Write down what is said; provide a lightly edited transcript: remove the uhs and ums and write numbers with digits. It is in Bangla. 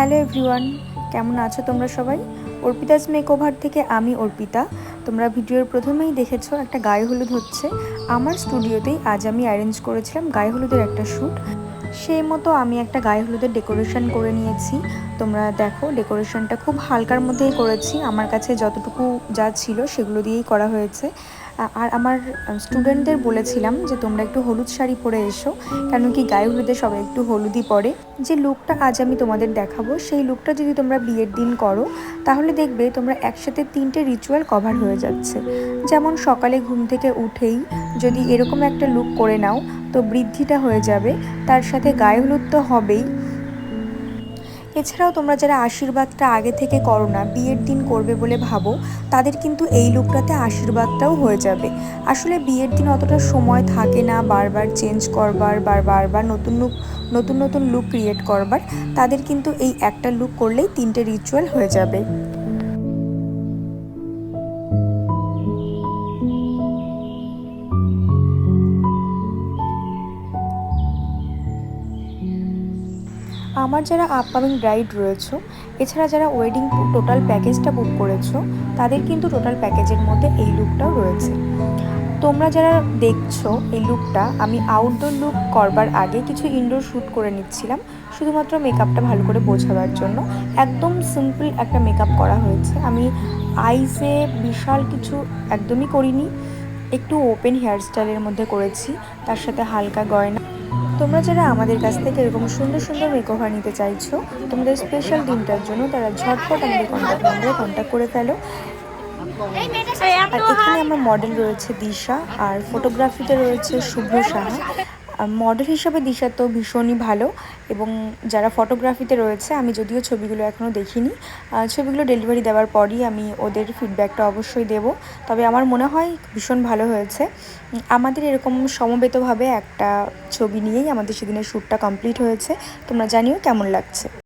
হ্যালো এভরিওয়ান, কেমন আছো তোমরা সবাই? অর্পিতাস মেকওভার থেকে আমি অর্পিতা। তোমরা ভিডিওর প্রথমেই দেখেছো একটা গায়ে হলুদ হচ্ছে। আমার স্টুডিওতেই আজ আমি অ্যারেঞ্জ করেছিলাম গায়ে হলুদের একটা শ্যুট। সেই মতো আমি একটা গায়ে হলুদের ডেকোরেশন করে নিয়েছি। তোমরা দেখো, ডেকোরেশনটা খুব হালকার মধ্যেই করেছি। আমার কাছে যতটুকু যা ছিল সেগুলো দিয়েই করা হয়েছে। আর আমার স্টুডেন্টদের বলেছিলাম যে তোমরা একটু হলুদ শাড়ি পরে এসো, কেন কি গায়ে হলুদে সবাই একটু হলুদই পরে। যে লুকটা আজ আমি তোমাদের দেখাবো, সেই লুকটা যদি তোমরা বিয়ের দিন করো তাহলে দেখবে তোমরা একসাথে 3টে রিচুয়াল কভার হয়ে যাচ্ছে। যেমন সকালে ঘুম থেকে উঠেই যদি এরকম একটা লুক করে নাও তো বৃদ্ধিটা হয়ে যাবে, তার সাথে গায়ে হলুদ তো হবেই। এছাড়াও তোমরা যারা আশীর্বাদটা আগে থেকে করো না, বিয়ের দিন করবে বলে ভাবো, তাদের কিন্তু এই লুকটাতে আশীর্বাদটাও হয়ে যাবে। আসলে বিয়ের দিন অতটা সময় থাকে না বারবার চেঞ্জ করবার বা বারবার নতুন নতুন লুক ক্রিয়েট করবার। তাদের কিন্তু এই একটা লুক করলেই 3টে রিচুয়াল হয়ে যাবে। আমার যারা আপকামিং ব্রাইড রয়েছে, এছাড়া যারা ওয়েডিং টোটাল প্যাকেজটা বুক করেছো, তাদের কিন্তু টোটাল প্যাকেজের মধ্যে এই লুকটাও রয়েছে। তোমরা যারা দেখছো এই লুকটা, আমি আউটডোর লুক করবার আগে কিছু ইনডোর শ্যুট করে নিচ্ছিলাম, শুধুমাত্র মেকআপটা ভালো করে বোঝাবার জন্য। একদম সিম্পল একটা মেকআপ করা হয়েছে। আমি আইসে বিশাল কিছু একদমই করিনি, একটু ওপেন হেয়ারস্টাইলের মধ্যে করেছি, তার সাথে হালকা গয়না। তোমরা যারা আমাদের কাছ থেকে এরকম সুন্দর সুন্দর মেকওভার নিতে চাইছো তোমাদের স্পেশাল দিনটার জন্য, তারা ঝটপট আমাদের কন্ট্যাক্ট নম্বরে কন্ট্যাক্ট করে ফেলো। আর এখানে আমার মডেল রয়েছে দিশা, আর ফটোগ্রাফিতে রয়েছে শুভ্র সাহা। মডেল হিসাবে দিশা তো ভীষণই ভালো, এবং যারা ফটোগ্রাফিতে রয়েছে, আমি যদিও ছবিগুলো এখনও দেখিনি, ছবিগুলো ডেলিভারি দেওয়ার পরই আমি ওদের ফিডব্যাকটা অবশ্যই দেব। তবে আমার মনে হয় ভীষণ ভালো হয়েছে। আমাদের এরকম সমবেতভাবে একটা ছবি নিয়েই আমাদের সেদিনের শ্যুটটা কমপ্লিট হয়েছে। তোমরা জানিও কেমন লাগছে।